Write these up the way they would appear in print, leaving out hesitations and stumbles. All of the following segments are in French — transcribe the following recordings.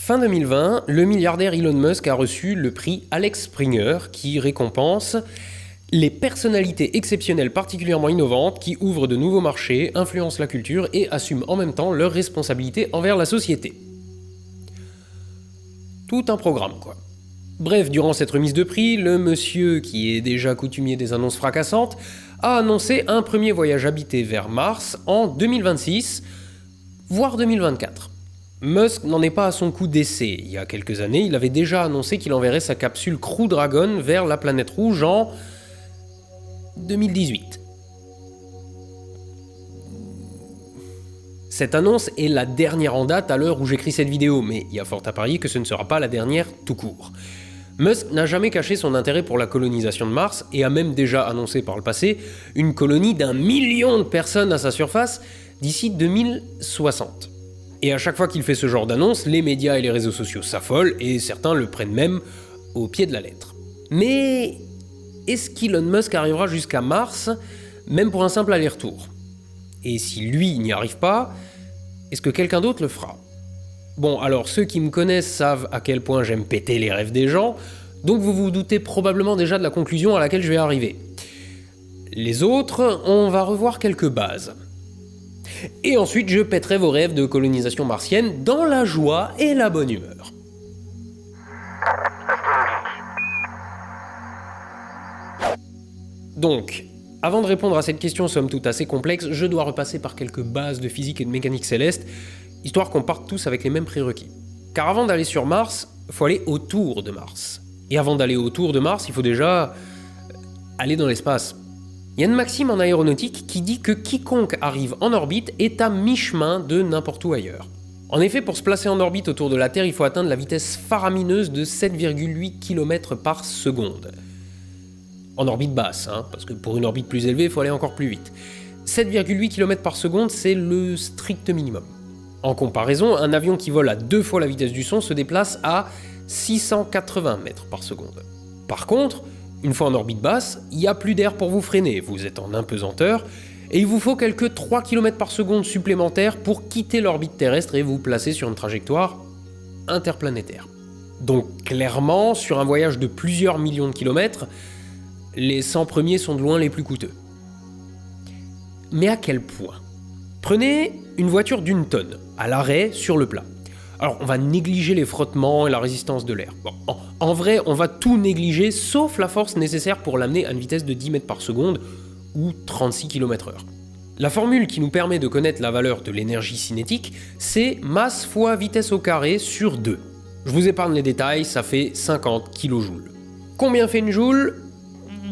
Fin 2020, le milliardaire Elon Musk a reçu le prix Alex Springer qui récompense les personnalités exceptionnelles particulièrement innovantes qui ouvrent de nouveaux marchés, influencent la culture et assument en même temps leurs responsabilités envers la société. Tout un programme, quoi. Bref, durant cette remise de prix, le monsieur, qui est déjà coutumier des annonces fracassantes, a annoncé un premier voyage habité vers Mars en 2026, voire 2024. Musk n'en est pas à son coup d'essai. Il y a quelques années, il avait déjà annoncé qu'il enverrait sa capsule Crew Dragon vers la planète rouge en 2018. Cette annonce est la dernière en date à l'heure où j'écris cette vidéo, mais il y a fort à parier que ce ne sera pas la dernière tout court. Musk n'a jamais caché son intérêt pour la colonisation de Mars et a même déjà annoncé par le passé une colonie d'1 million de personnes à sa surface d'ici 2060. Et à chaque fois qu'il fait ce genre d'annonce, les médias et les réseaux sociaux s'affolent et certains le prennent même au pied de la lettre. Mais est-ce qu'Elon Musk arrivera jusqu'à Mars, même pour un simple aller-retour ? Et si lui n'y arrive pas, est-ce que quelqu'un d'autre le fera ? Bon, alors ceux qui me connaissent savent à quel point j'aime péter les rêves des gens, donc vous vous doutez probablement déjà de la conclusion à laquelle je vais arriver. Les autres, on va revoir quelques bases. Et ensuite, je pèterai vos rêves de colonisation martienne dans la joie et la bonne humeur. Donc, avant de répondre à cette question somme toute assez complexe, je dois repasser par quelques bases de physique et de mécanique céleste, histoire qu'on parte tous avec les mêmes prérequis. Car avant d'aller sur Mars, il faut aller autour de Mars. Et avant d'aller autour de Mars, il faut déjà aller dans l'espace. Il y a une maxime en aéronautique qui dit que quiconque arrive en orbite est à mi-chemin de n'importe où ailleurs. En effet, pour se placer en orbite autour de la Terre, il faut atteindre la vitesse faramineuse de 7,8 km par seconde. En orbite basse, parce que pour une orbite plus élevée, il faut aller encore plus vite. 7,8 km par seconde, c'est le strict minimum. En comparaison, un avion qui vole à 2 fois la vitesse du son se déplace à 680 mètres par seconde. Par contre, une fois en orbite basse, il n'y a plus d'air pour vous freiner, vous êtes en impesanteur, et il vous faut quelques 3 km par seconde supplémentaires pour quitter l'orbite terrestre et vous placer sur une trajectoire interplanétaire. Donc clairement, sur un voyage de plusieurs millions de kilomètres, les 100 premiers sont de loin les plus coûteux. Mais à quel point ? Prenez une voiture d'1 tonne, à l'arrêt, sur le plat. Alors, on va négliger les frottements et la résistance de l'air. Bon, en vrai, on va tout négliger, sauf la force nécessaire pour l'amener à une vitesse de 10 mètres par seconde, ou 36 km/h. La formule qui nous permet de connaître la valeur de l'énergie cinétique, c'est masse fois vitesse au carré sur 2. Je vous épargne les détails, ça fait 50 kJ. Combien fait une joule ?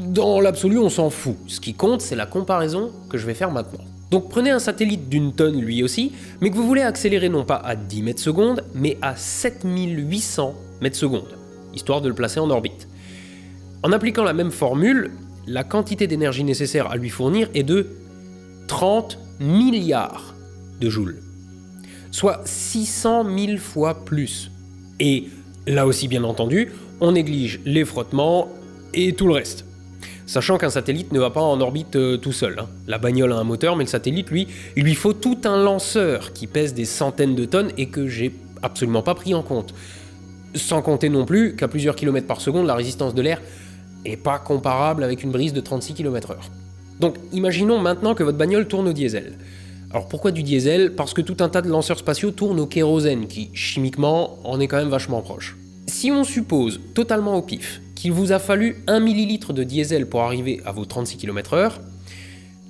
Dans l'absolu, on s'en fout. Ce qui compte, c'est la comparaison que je vais faire maintenant. Donc prenez un satellite d'1 tonne lui aussi, mais que vous voulez accélérer non pas à 10 mètres secondes, mais à 7800 mètres secondes, histoire de le placer en orbite. En appliquant la même formule, la quantité d'énergie nécessaire à lui fournir est de 30 milliards de joules, soit 600 000 fois plus. Et là aussi bien entendu, on néglige les frottements et tout le reste. Sachant qu'un satellite ne va pas en orbite tout seul. La bagnole a un moteur, mais le satellite, lui, il lui faut tout un lanceur qui pèse des centaines de tonnes et que j'ai absolument pas pris en compte. Sans compter non plus qu'à plusieurs kilomètres par seconde, la résistance de l'air est pas comparable avec une brise de 36 km/h. Donc imaginons maintenant que votre bagnole tourne au diesel. Alors pourquoi du diesel ? Parce que tout un tas de lanceurs spatiaux tournent au kérosène, qui, chimiquement, en est quand même vachement proche. Si on suppose, totalement au pif, qu'il vous a fallu 1 millilitre de diesel pour arriver à vos 36 km/h,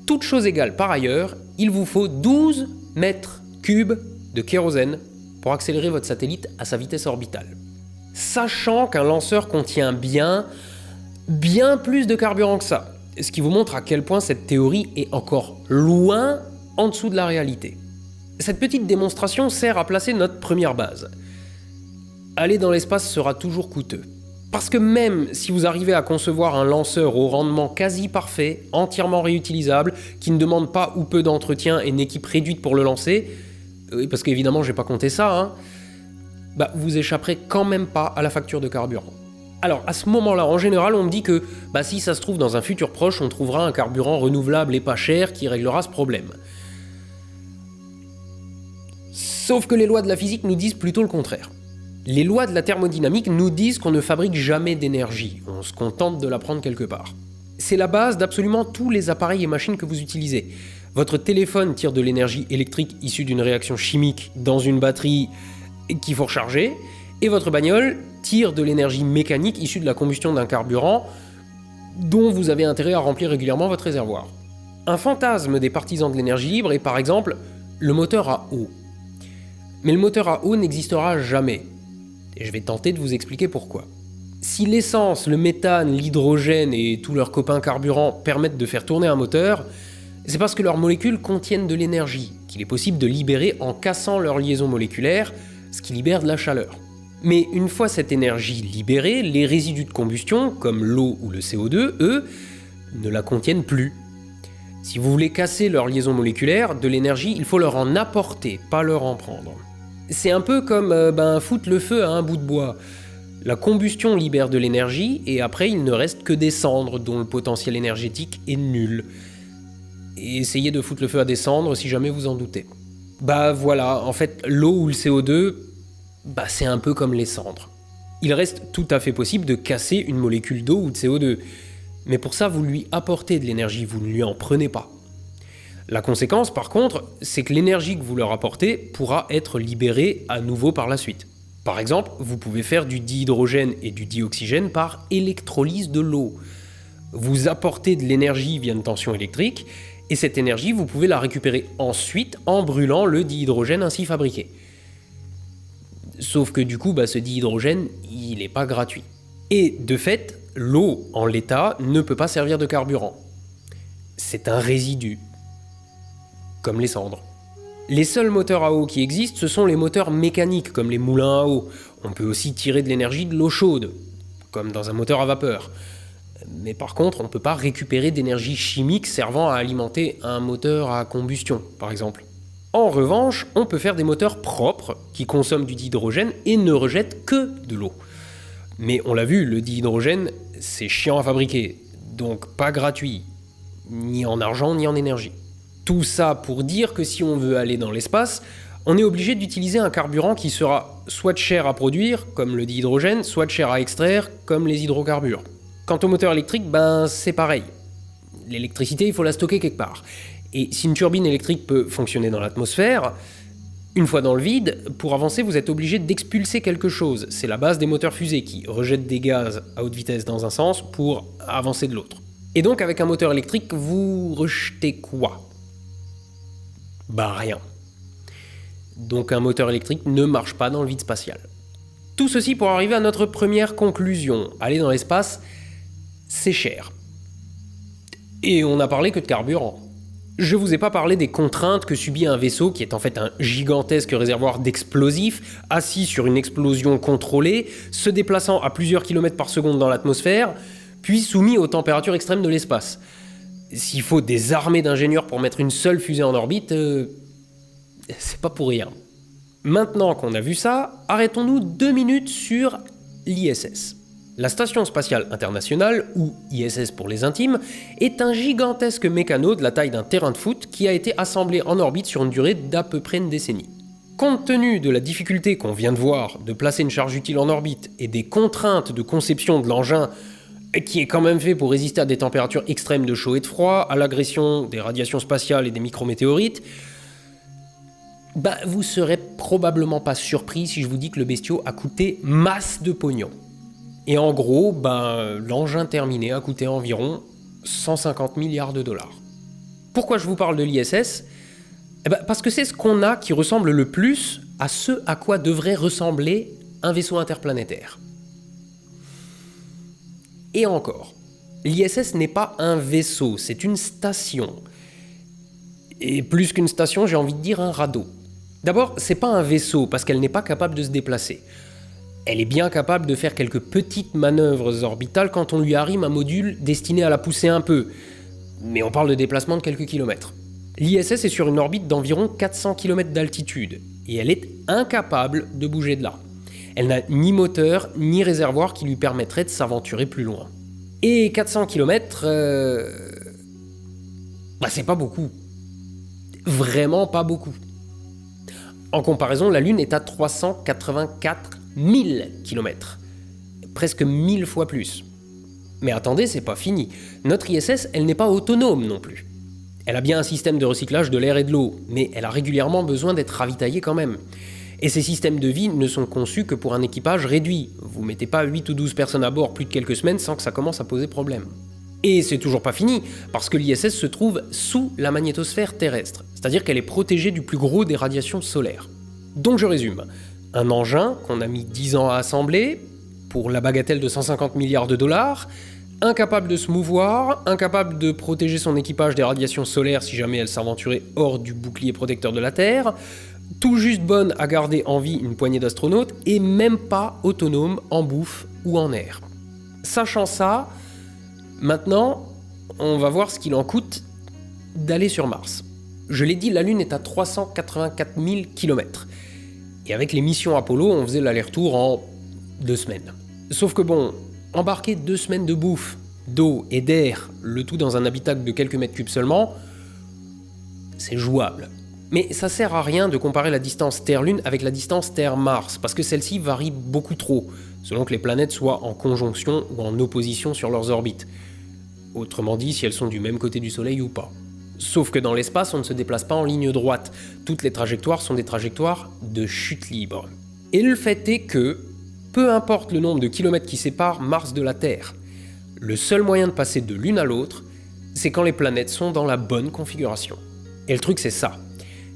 toute chose égale par ailleurs, il vous faut 12 mètres cubes de kérosène pour accélérer votre satellite à sa vitesse orbitale. Sachant qu'un lanceur contient bien plus de carburant que ça, ce qui vous montre à quel point cette théorie est encore loin en dessous de la réalité. Cette petite démonstration sert à placer notre première base. Aller dans l'espace sera toujours coûteux. Parce que même si vous arrivez à concevoir un lanceur au rendement quasi parfait, entièrement réutilisable, qui ne demande pas ou peu d'entretien et une équipe réduite pour le lancer, parce qu'évidemment j'ai pas compté ça, vous échapperez quand même pas à la facture de carburant. Alors à ce moment-là, en général, on me dit que si ça se trouve dans un futur proche, on trouvera un carburant renouvelable et pas cher qui réglera ce problème. Sauf que les lois de la physique nous disent plutôt le contraire. Les lois de la thermodynamique nous disent qu'on ne fabrique jamais d'énergie, on se contente de la prendre quelque part. C'est la base d'absolument tous les appareils et machines que vous utilisez. Votre téléphone tire de l'énergie électrique issue d'une réaction chimique dans une batterie qu'il faut recharger, et votre bagnole tire de l'énergie mécanique issue de la combustion d'un carburant dont vous avez intérêt à remplir régulièrement votre réservoir. Un fantasme des partisans de l'énergie libre est par exemple le moteur à eau. Mais le moteur à eau n'existera jamais. Et je vais tenter de vous expliquer pourquoi. Si l'essence, le méthane, l'hydrogène et tous leurs copains carburants permettent de faire tourner un moteur, c'est parce que leurs molécules contiennent de l'énergie, qu'il est possible de libérer en cassant leur liaison moléculaire, ce qui libère de la chaleur. Mais une fois cette énergie libérée, les résidus de combustion, comme l'eau ou le CO2, eux, ne la contiennent plus. Si vous voulez casser leur liaison moléculaire, de l'énergie, il faut leur en apporter, pas leur en prendre. C'est un peu comme foutre le feu à un bout de bois. La combustion libère de l'énergie et après il ne reste que des cendres dont le potentiel énergétique est nul. Et essayez de foutre le feu à des cendres si jamais vous en doutez. Voilà, en fait l'eau ou le CO2, c'est un peu comme les cendres. Il reste tout à fait possible de casser une molécule d'eau ou de CO2. Mais pour ça vous lui apportez de l'énergie, vous ne lui en prenez pas. La conséquence, par contre, c'est que l'énergie que vous leur apportez pourra être libérée à nouveau par la suite. Par exemple, vous pouvez faire du dihydrogène et du dioxygène par électrolyse de l'eau. Vous apportez de l'énergie via une tension électrique, et cette énergie, vous pouvez la récupérer ensuite en brûlant le dihydrogène ainsi fabriqué. Sauf que du coup, ce dihydrogène, il n'est pas gratuit. Et de fait, l'eau, en l'état, ne peut pas servir de carburant. C'est un résidu. Comme les cendres. Les seuls moteurs à eau qui existent, ce sont les moteurs mécaniques, comme les moulins à eau. On peut aussi tirer de l'énergie de l'eau chaude, comme dans un moteur à vapeur. Mais par contre, on ne peut pas récupérer d'énergie chimique servant à alimenter un moteur à combustion, par exemple. En revanche, on peut faire des moteurs propres, qui consomment du dihydrogène et ne rejettent que de l'eau. Mais on l'a vu, le dihydrogène, c'est chiant à fabriquer, donc pas gratuit, ni en argent ni en énergie. Tout ça pour dire que si on veut aller dans l'espace, on est obligé d'utiliser un carburant qui sera soit cher à produire, comme le dihydrogène, soit cher à extraire, comme les hydrocarbures. Quant au moteur électrique, c'est pareil. L'électricité, il faut la stocker quelque part. Et si une turbine électrique peut fonctionner dans l'atmosphère, une fois dans le vide, pour avancer, vous êtes obligé d'expulser quelque chose. C'est la base des moteurs fusées qui rejettent des gaz à haute vitesse dans un sens pour avancer de l'autre. Et donc, avec un moteur électrique, vous rejetez quoi ? Rien. Donc un moteur électrique ne marche pas dans le vide spatial. Tout ceci pour arriver à notre première conclusion. Aller dans l'espace, c'est cher. Et on n'a parlé que de carburant. Je vous ai pas parlé des contraintes que subit un vaisseau qui est en fait un gigantesque réservoir d'explosifs, assis sur une explosion contrôlée, se déplaçant à plusieurs kilomètres par seconde dans l'atmosphère, puis soumis aux températures extrêmes de l'espace. S'il faut des armées d'ingénieurs pour mettre une seule fusée en orbite, c'est pas pour rien. Maintenant qu'on a vu ça, arrêtons-nous 2 minutes sur l'ISS. La Station Spatiale Internationale, ou ISS pour les intimes, est un gigantesque mécano de la taille d'un terrain de foot qui a été assemblé en orbite sur une durée d'à peu près une décennie. Compte tenu de la difficulté qu'on vient de voir de placer une charge utile en orbite et des contraintes de conception de l'engin qui est quand même fait pour résister à des températures extrêmes de chaud et de froid, à l'agression des radiations spatiales et des micrométéorites, vous serez probablement pas surpris si je vous dis que le bestiau a coûté masse de pognon. Et en gros, l'engin terminé a coûté environ 150 milliards de dollars. Pourquoi je vous parle de l'ISS ? Parce que c'est ce qu'on a qui ressemble le plus à ce à quoi devrait ressembler un vaisseau interplanétaire. Et encore, l'ISS n'est pas un vaisseau, c'est une station. Et plus qu'une station, j'ai envie de dire un radeau. D'abord, c'est pas un vaisseau parce qu'elle n'est pas capable de se déplacer. Elle est bien capable de faire quelques petites manœuvres orbitales quand on lui arrime un module destiné à la pousser un peu. Mais on parle de déplacement de quelques kilomètres. L'ISS est sur une orbite d'environ 400 km d'altitude, et elle est incapable de bouger de là. Elle n'a ni moteur, ni réservoir qui lui permettrait de s'aventurer plus loin. Et 400 km, c'est pas beaucoup. Vraiment pas beaucoup. En comparaison, la Lune est à 384 1000 km. Presque 1000 fois plus. Mais attendez, c'est pas fini. Notre ISS, elle n'est pas autonome non plus. Elle a bien un système de recyclage de l'air et de l'eau, mais elle a régulièrement besoin d'être ravitaillée quand même. Et ces systèmes de vie ne sont conçus que pour un équipage réduit. Vous mettez pas 8 ou 12 personnes à bord plus de quelques semaines sans que ça commence à poser problème. Et c'est toujours pas fini, parce que l'ISS se trouve sous la magnétosphère terrestre, c'est-à-dire qu'elle est protégée du plus gros des radiations solaires. Donc je résume, un engin qu'on a mis 10 ans à assembler, pour la bagatelle de 150 milliards de dollars, incapable de se mouvoir, incapable de protéger son équipage des radiations solaires si jamais elle s'aventurait hors du bouclier protecteur de la Terre, tout juste bonne à garder en vie une poignée d'astronautes, et même pas autonome en bouffe ou en air. Sachant ça, maintenant, on va voir ce qu'il en coûte d'aller sur Mars. Je l'ai dit, la Lune est à 384 000 km. Et avec les missions Apollo, on faisait l'aller-retour en 2 semaines. Sauf que bon, embarquer 2 semaines de bouffe, d'eau et d'air, le tout dans un habitacle de quelques mètres cubes seulement, c'est jouable. Mais ça sert à rien de comparer la distance Terre-Lune avec la distance Terre-Mars, parce que celle-ci varie beaucoup trop, selon que les planètes soient en conjonction ou en opposition sur leurs orbites. Autrement dit, si elles sont du même côté du Soleil ou pas. Sauf que dans l'espace, on ne se déplace pas en ligne droite. Toutes les trajectoires sont des trajectoires de chute libre. Et le fait est que, peu importe le nombre de kilomètres qui séparent Mars de la Terre, le seul moyen de passer de l'une à l'autre, c'est quand les planètes sont dans la bonne configuration. Et le truc, c'est ça.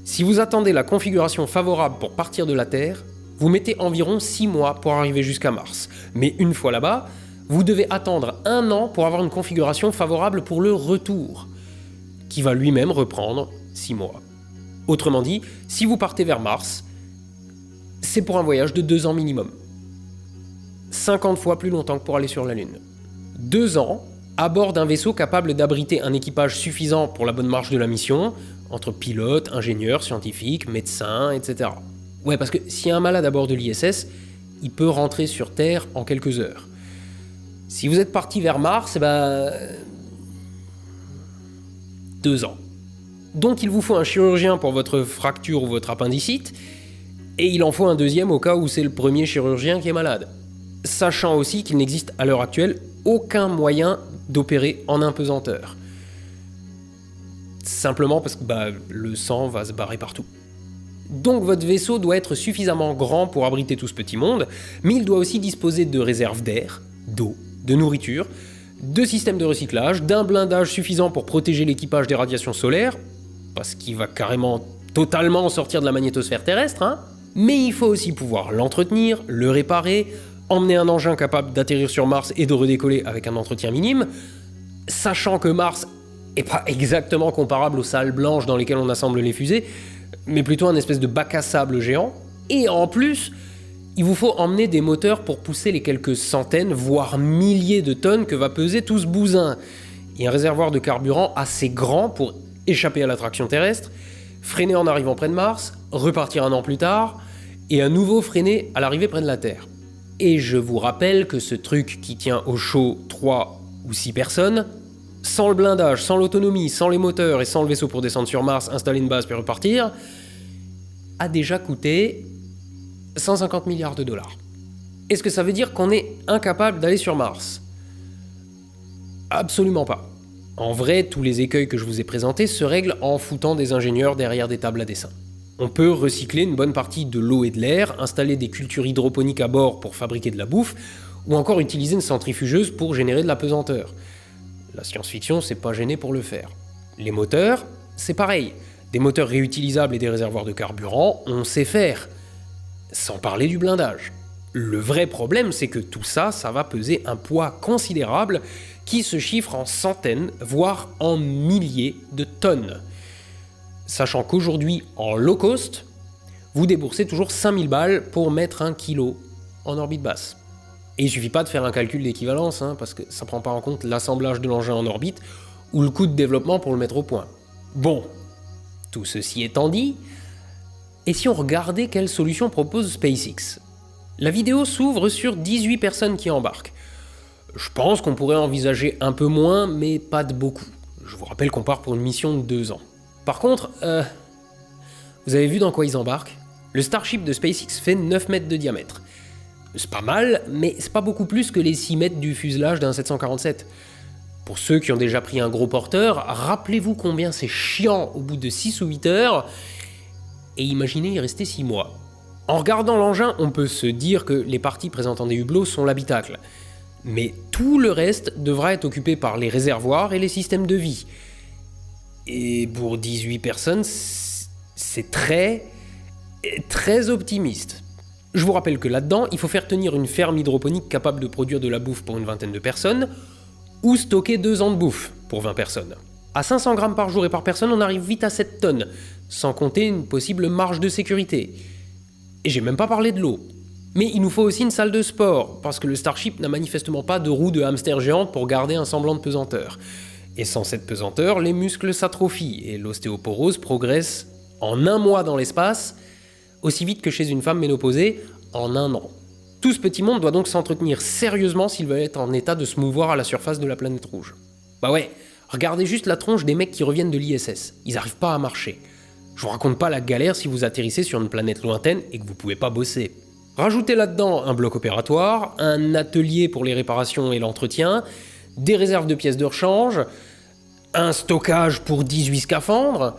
Si vous attendez la configuration favorable pour partir de la Terre, vous mettez environ 6 mois pour arriver jusqu'à Mars. Mais une fois là-bas, vous devez attendre 1 an pour avoir une configuration favorable pour le retour, qui va lui-même reprendre 6 mois. Autrement dit, si vous partez vers Mars, c'est pour un voyage de 2 ans minimum. 50 fois plus longtemps que pour aller sur la Lune. 2 ans, à bord d'un vaisseau capable d'abriter un équipage suffisant pour la bonne marche de la mission, entre pilotes, ingénieurs, scientifiques, médecins, etc. Ouais, parce que s'il y a un malade à bord de l'ISS, il peut rentrer sur Terre en quelques heures. Si vous êtes parti vers Mars, 2 ans. Donc il vous faut un chirurgien pour votre fracture ou votre appendicite, et il en faut un deuxième au cas où c'est le premier chirurgien qui est malade. Sachant aussi qu'il n'existe à l'heure actuelle aucun moyen d'opérer en impesanteur. Simplement parce que le sang va se barrer partout. Donc votre vaisseau doit être suffisamment grand pour abriter tout ce petit monde, mais il doit aussi disposer de réserves d'air, d'eau, de nourriture, de systèmes de recyclage, d'un blindage suffisant pour protéger l'équipage des radiations solaires, parce qu'il va carrément totalement sortir de la magnétosphère terrestre, mais il faut aussi pouvoir l'entretenir, le réparer, emmener un engin capable d'atterrir sur Mars et de redécoller avec un entretien minime, sachant que Mars est pas exactement comparable aux salles blanches dans lesquelles on assemble les fusées, mais plutôt un espèce de bac à sable géant, et en plus, il vous faut emmener des moteurs pour pousser les quelques centaines, voire milliers de tonnes que va peser tout ce bousin, et un réservoir de carburant assez grand pour échapper à l'attraction terrestre, freiner en arrivant près de Mars, repartir 1 an plus tard, et à nouveau freiner à l'arrivée près de la Terre. Et je vous rappelle que ce truc qui tient au chaud 3 ou 6 personnes, sans le blindage, sans l'autonomie, sans les moteurs et sans le vaisseau pour descendre sur Mars, installer une base puis repartir, a déjà coûté 150 milliards de dollars. Est-ce que ça veut dire qu'on est incapable d'aller sur Mars ? Absolument pas. En vrai, tous les écueils que je vous ai présentés se règlent en foutant des ingénieurs derrière des tables à dessin. On peut recycler une bonne partie de l'eau et de l'air, installer des cultures hydroponiques à bord pour fabriquer de la bouffe, ou encore utiliser une centrifugeuse pour générer de la pesanteur. La science-fiction s'est pas gênée pour le faire. Les moteurs, c'est pareil. Des moteurs réutilisables et des réservoirs de carburant, on sait faire. Sans parler du blindage. Le vrai problème, c'est que tout ça, ça va peser un poids considérable qui se chiffre en centaines, voire en milliers de tonnes. Sachant qu'aujourd'hui, en low cost, vous déboursez toujours 5000 balles pour mettre 1 kilo en orbite basse. Et il suffit pas de faire un calcul d'équivalence, parce que ça prend pas en compte l'assemblage de l'engin en orbite ou le coût de développement pour le mettre au point. Bon, tout ceci étant dit, et si on regardait quelle solution propose SpaceX ? La vidéo s'ouvre sur 18 personnes qui embarquent. Je pense qu'on pourrait envisager un peu moins, mais pas de beaucoup. Je vous rappelle qu'on part pour une mission de 2 ans. Par contre, vous avez vu dans quoi ils embarquent ? Le Starship de SpaceX fait 9 mètres de diamètre. C'est pas mal, mais c'est pas beaucoup plus que les 6 mètres du fuselage d'un 747. Pour ceux qui ont déjà pris un gros porteur, rappelez-vous combien c'est chiant au bout de 6 ou 8 heures, et imaginez y rester 6 mois. En regardant l'engin, on peut se dire que les parties présentant des hublots sont l'habitacle. Mais tout le reste devra être occupé par les réservoirs et les systèmes de vie. Et pour 18 personnes, c'est très optimiste. Je vous rappelle que là-dedans, il faut faire tenir une ferme hydroponique capable de produire de la bouffe pour une vingtaine de personnes, ou stocker 2 ans de bouffe pour 20 personnes. À 500 grammes par jour et par personne, on arrive vite à 7 tonnes, sans compter une possible marge de sécurité. Et j'ai même pas parlé de l'eau. Mais il nous faut aussi une salle de sport, parce que le Starship n'a manifestement pas de roue de hamster géante pour garder un semblant de pesanteur. Et sans cette pesanteur, les muscles s'atrophient, et l'ostéoporose progresse en 1 mois dans l'espace, aussi vite que chez une femme ménopausée, en 1 an. Tout ce petit monde doit donc s'entretenir sérieusement s'il veut être en état de se mouvoir à la surface de la planète rouge. Bah ouais, regardez juste la tronche des mecs qui reviennent de l'ISS. Ils arrivent pas à marcher. Je vous raconte pas la galère si vous atterrissez sur une planète lointaine et que vous pouvez pas bosser. Rajoutez là-dedans un bloc opératoire, un atelier pour les réparations et l'entretien, des réserves de pièces de rechange, un stockage pour 18 scaphandres.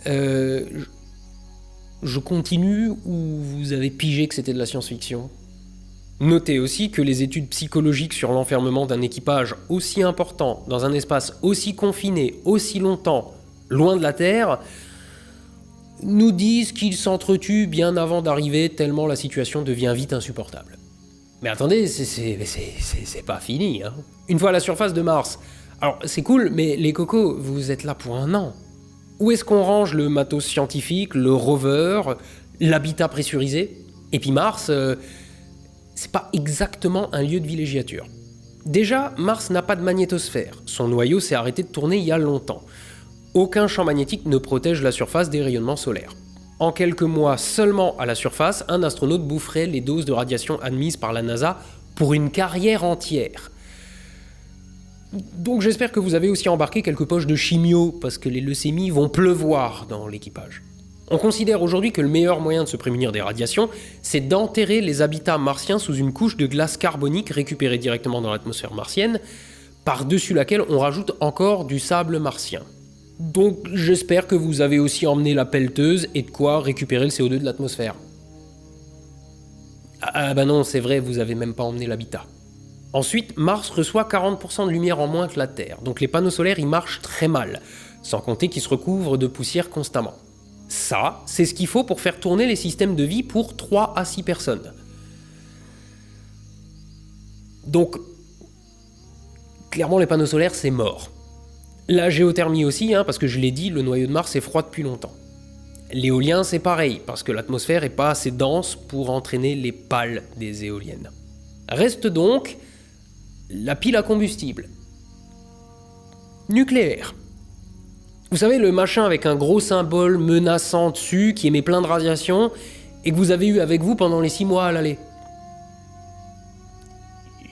Je continue ou vous avez pigé que c'était de la science-fiction ? Notez aussi que les études psychologiques sur l'enfermement d'un équipage aussi important, dans un espace aussi confiné, aussi longtemps, loin de la Terre, nous disent qu'ils s'entretuent bien avant d'arriver tellement la situation devient vite insupportable. Mais attendez, c'est pas fini, hein. Une fois à la surface de Mars, alors c'est cool, mais les cocos, vous êtes là pour 1 an. Où est-ce qu'on range le matos scientifique, le rover, l'habitat pressurisé ? Et puis Mars, c'est pas exactement un lieu de villégiature. Déjà, Mars n'a pas de magnétosphère. Son noyau s'est arrêté de tourner il y a longtemps. Aucun champ magnétique ne protège la surface des rayonnements solaires. En quelques mois seulement à la surface, un astronaute boufferait les doses de radiation admises par la NASA pour une carrière entière. Donc j'espère que vous avez aussi embarqué quelques poches de chimio, parce que les leucémies vont pleuvoir dans l'équipage. On considère aujourd'hui que le meilleur moyen de se prémunir des radiations, c'est d'enterrer les habitats martiens sous une couche de glace carbonique récupérée directement dans l'atmosphère martienne, par-dessus laquelle on rajoute encore du sable martien. Donc j'espère que vous avez aussi emmené la pelleteuse et de quoi récupérer le CO2 de l'atmosphère. Ah bah non, c'est vrai, vous avez même pas emmené l'habitat. Ensuite, Mars reçoit 40% de lumière en moins que la Terre, donc les panneaux solaires y marchent très mal, sans compter qu'ils se recouvrent de poussière constamment. Ça, c'est ce qu'il faut pour faire tourner les systèmes de vie pour 3 à 6 personnes. Donc, clairement les panneaux solaires, c'est mort. La géothermie aussi, parce que je l'ai dit, le noyau de Mars est froid depuis longtemps. L'éolien, c'est pareil, parce que l'atmosphère est pas assez dense pour entraîner les pales des éoliennes. Reste donc la pile à combustible. Nucléaire. Vous savez, le machin avec un gros symbole menaçant dessus, qui émet plein de radiation, et que vous avez eu avec vous pendant les 6 mois à l'aller.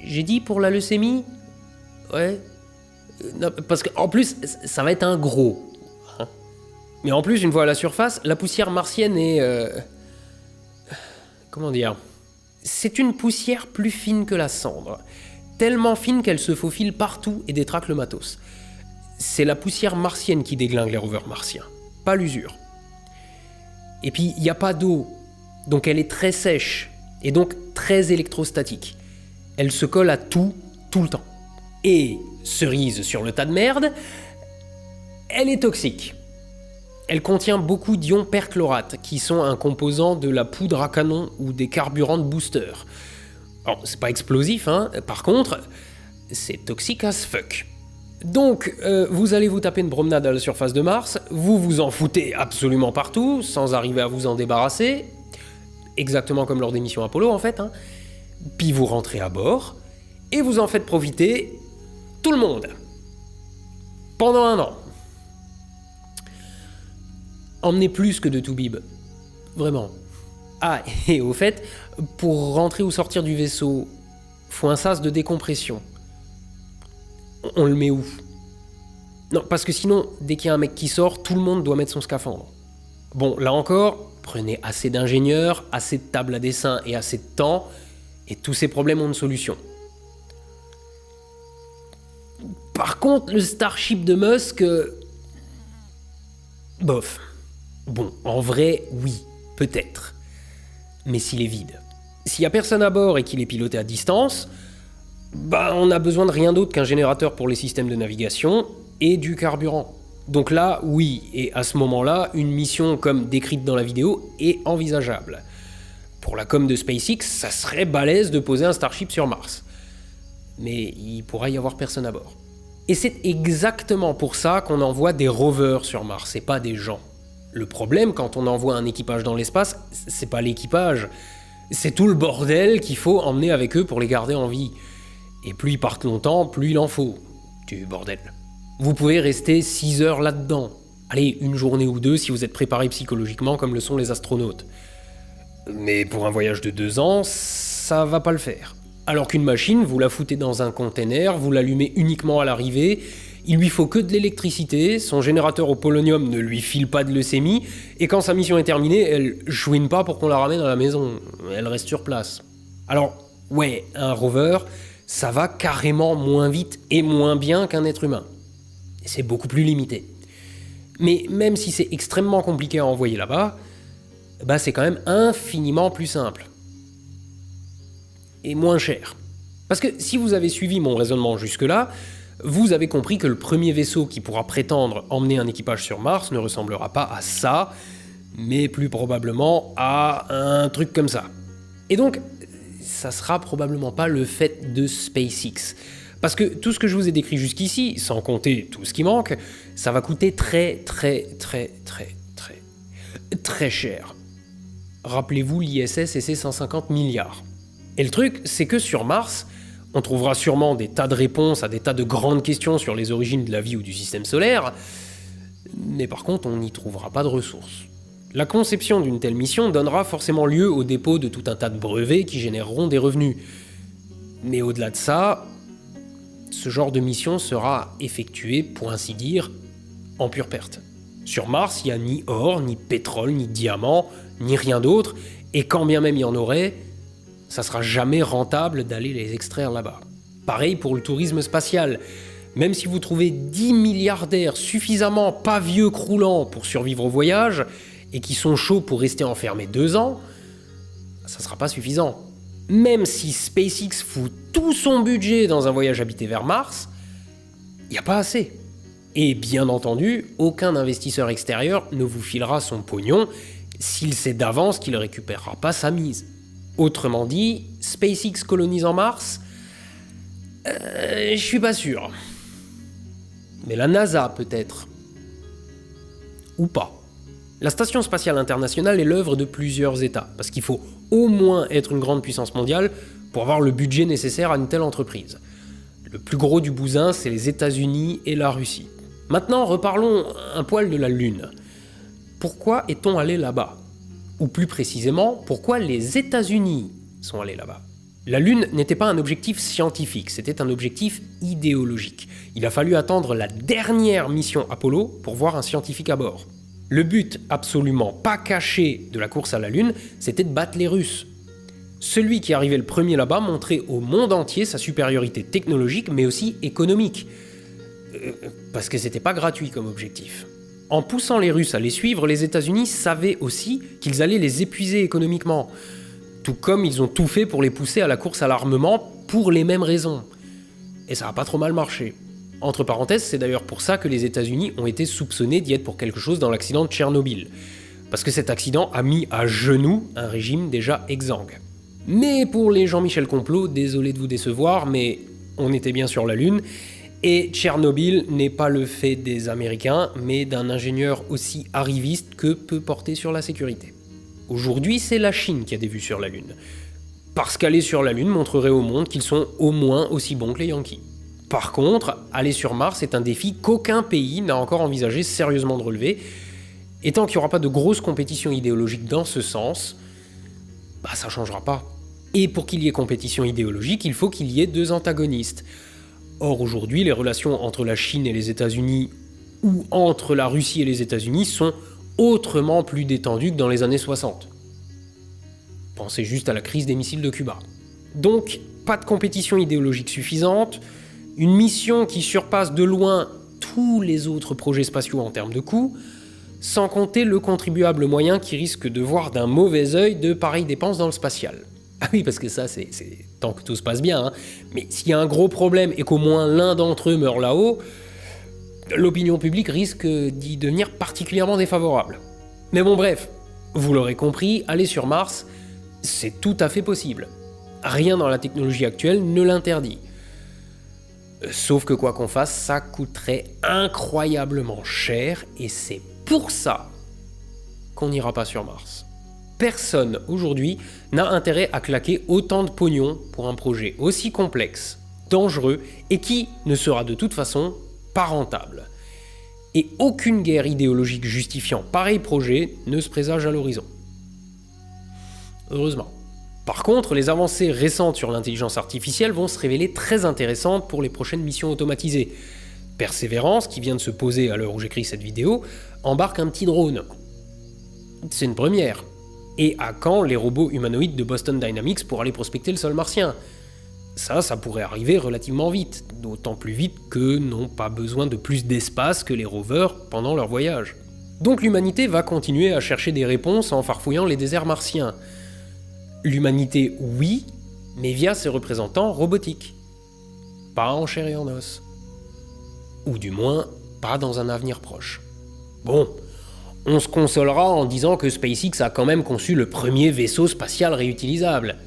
J'ai dit pour la leucémie ? Ouais. Non, parce qu'en plus, ça va être un gros. Mais en plus, une fois à la surface, la poussière martienne est... Comment dire ? C'est une poussière plus fine que la cendre. Tellement fine qu'elle se faufile partout et détraque le matos. C'est la poussière martienne qui déglingue les rovers martiens, pas l'usure. Et puis, il n'y a pas d'eau, donc elle est très sèche, et donc très électrostatique. Elle se colle à tout le temps. Et, cerise sur le tas de merde, elle est toxique. Elle contient beaucoup d'ions perchlorate, qui sont un composant de la poudre à canon ou des carburants de booster. Alors, c'est pas explosif, par contre, c'est toxique as fuck. Donc, vous allez vous taper une promenade à la surface de Mars, vous vous en foutez absolument partout, sans arriver à vous en débarrasser, exactement comme lors des missions Apollo en fait, Puis vous rentrez à bord, et vous en faites profiter tout le monde. Pendant 1 an. Emmenez plus que de Toubib. Vraiment. Ah, et au fait, pour rentrer ou sortir du vaisseau, faut un sas de décompression. On le met où ? Non, parce que sinon, dès qu'il y a un mec qui sort, tout le monde doit mettre son scaphandre. Bon, là encore, prenez assez d'ingénieurs, assez de tables à dessin et assez de temps, Et tous ces problèmes ont une solution. Par contre, le Starship de Musk... bof. Bon, en vrai, oui, peut-être. Mais s'il est vide. S'il n'y a personne à bord et qu'il est piloté à distance, on n'a besoin de rien d'autre qu'un générateur pour les systèmes de navigation et du carburant. Donc là, oui, et à ce moment-là, une mission comme décrite dans la vidéo est envisageable. Pour la com de SpaceX, ça serait balèze de poser un Starship sur Mars. Mais il pourra y avoir personne à bord. Et c'est exactement pour ça qu'on envoie des rovers sur Mars, et pas des gens. Le problème, quand on envoie un équipage dans l'espace, c'est pas l'équipage, c'est tout le bordel qu'il faut emmener avec eux pour les garder en vie. Et plus ils partent longtemps, plus il en faut. Du bordel. Vous pouvez rester 6 heures là-dedans. Allez, une journée ou deux si vous êtes préparé psychologiquement comme le sont les astronautes. Mais pour un voyage de 2 ans, ça va pas le faire. Alors qu'une machine, vous la foutez dans un container, vous l'allumez uniquement à l'arrivée, il lui faut que de l'électricité, son générateur au polonium ne lui file pas de leucémie, et quand sa mission est terminée, elle chouine pas pour qu'on la ramène à la maison, elle reste sur place. Alors, ouais, un rover, ça va carrément moins vite et moins bien qu'un être humain. Et c'est beaucoup plus limité. Mais même si c'est extrêmement compliqué à envoyer là-bas, c'est quand même infiniment plus simple. Et moins cher. Parce que si vous avez suivi mon raisonnement jusque-là, vous avez compris que le premier vaisseau qui pourra prétendre emmener un équipage sur Mars ne ressemblera pas à ça, mais plus probablement à un truc comme ça. Et donc, ça sera probablement pas le fait de SpaceX. Parce que tout ce que je vous ai décrit jusqu'ici, sans compter tout ce qui manque, ça va coûter très cher. Rappelez-vous l'ISS et ses 150 milliards. Et le truc, c'est que sur Mars, on trouvera sûrement des tas de réponses à des tas de grandes questions sur les origines de la vie ou du système solaire, mais par contre, on n'y trouvera pas de ressources. La conception d'une telle mission donnera forcément lieu au dépôt de tout un tas de brevets qui généreront des revenus. Mais au-delà de ça, ce genre de mission sera effectué, pour ainsi dire, en pure perte. Sur Mars, il n'y a ni or, ni pétrole, ni diamant, ni rien d'autre, et quand bien même il y en aurait, ça sera jamais rentable d'aller les extraire là-bas. Pareil pour le tourisme spatial. Même si vous trouvez 10 milliardaires suffisamment pas vieux croulants pour survivre au voyage, et qui sont chauds pour rester enfermés 2 ans, ça sera pas suffisant. Même si SpaceX fout tout son budget dans un voyage habité vers Mars, il n'y a pas assez. Et bien entendu, aucun investisseur extérieur ne vous filera son pognon s'il sait d'avance qu'il ne récupérera pas sa mise. Autrement dit, SpaceX colonisant Mars, je suis pas sûr. Mais la NASA peut-être. Ou pas. La Station Spatiale Internationale est l'œuvre de plusieurs États, parce qu'il faut au moins être une grande puissance mondiale pour avoir le budget nécessaire à une telle entreprise. Le plus gros du bousin, c'est les États-Unis et la Russie. Maintenant, reparlons un poil de la Lune. Pourquoi est-on allé là-bas ? Ou plus précisément, pourquoi les États-Unis sont allés là-bas ? La Lune n'était pas un objectif scientifique, c'était un objectif idéologique. Il a fallu attendre la dernière mission Apollo pour voir un scientifique à bord. Le but absolument pas caché de la course à la Lune, c'était de battre les Russes. Celui qui arrivait le premier là-bas montrait au monde entier sa supériorité technologique, mais aussi économique. Parce que c'était pas gratuit comme objectif. En poussant les Russes à les suivre, les États-Unis savaient aussi qu'ils allaient les épuiser économiquement. Tout comme ils ont tout fait pour les pousser à la course à l'armement pour les mêmes raisons. Et ça n'a pas trop mal marché. Entre parenthèses, c'est d'ailleurs pour ça que les États-Unis ont été soupçonnés d'y être pour quelque chose dans l'accident de Tchernobyl. Parce que cet accident a mis à genoux un régime déjà exsangue. Mais pour les Jean-Michel Complot, désolé de vous décevoir, mais on était bien sur la Lune, et Tchernobyl n'est pas le fait des Américains, mais d'un ingénieur aussi arriviste que peu porté sur la sécurité. Aujourd'hui, c'est la Chine qui a des vues sur la Lune. Parce qu'aller sur la Lune montrerait au monde qu'ils sont au moins aussi bons que les Yankees. Par contre, aller sur Mars est un défi qu'aucun pays n'a encore envisagé sérieusement de relever, et tant qu'il n'y aura pas de grosse compétition idéologique dans ce sens, ça ne changera pas. Et pour qu'il y ait compétition idéologique, il faut qu'il y ait 2 antagonistes. Or aujourd'hui, les relations entre la Chine et les États-Unis, ou entre la Russie et les États-Unis, sont autrement plus détendues que dans les années 60. Pensez juste à la crise des missiles de Cuba. Donc, pas de compétition idéologique suffisante, une mission qui surpasse de loin tous les autres projets spatiaux en termes de coûts, sans compter le contribuable moyen qui risque de voir d'un mauvais œil de pareilles dépenses dans le spatial. Ah oui, parce que ça, c'est tant que tout se passe bien, hein. Mais s'il y a un gros problème et qu'au moins l'un d'entre eux meurt là-haut, l'opinion publique risque d'y devenir particulièrement défavorable. Mais bon, bref, vous l'aurez compris, aller sur Mars, c'est tout à fait possible. Rien dans la technologie actuelle ne l'interdit. Sauf que quoi qu'on fasse, ça coûterait incroyablement cher, et c'est pour ça qu'on n'ira pas sur Mars. Personne aujourd'hui n'a intérêt à claquer autant de pognon pour un projet aussi complexe, dangereux et qui ne sera de toute façon pas rentable. Et aucune guerre idéologique justifiant pareil projet ne se présage à l'horizon. Heureusement. Par contre, les avancées récentes sur l'intelligence artificielle vont se révéler très intéressantes pour les prochaines missions automatisées. Persévérance, qui vient de se poser à l'heure où j'écris cette vidéo, embarque un petit drone. C'est une première. Et à quand les robots humanoïdes de Boston Dynamics pour aller prospecter le sol martien ? Ça pourrait arriver relativement vite, d'autant plus vite qu'eux n'ont pas besoin de plus d'espace que les rovers pendant leur voyage. Donc l'humanité va continuer à chercher des réponses en farfouillant les déserts martiens. L'humanité, oui, mais via ses représentants robotiques. Pas en chair et en os. Ou du moins, pas dans un avenir proche. Bon, on se consolera en disant que SpaceX a quand même conçu le premier vaisseau spatial réutilisable.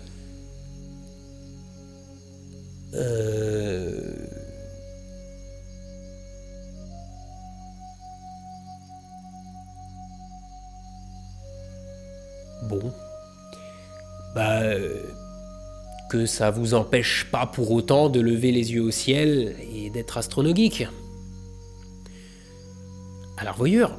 Bon. Que ça vous empêche pas pour autant de lever les yeux au ciel et d'être astronogeek. À la revoyure.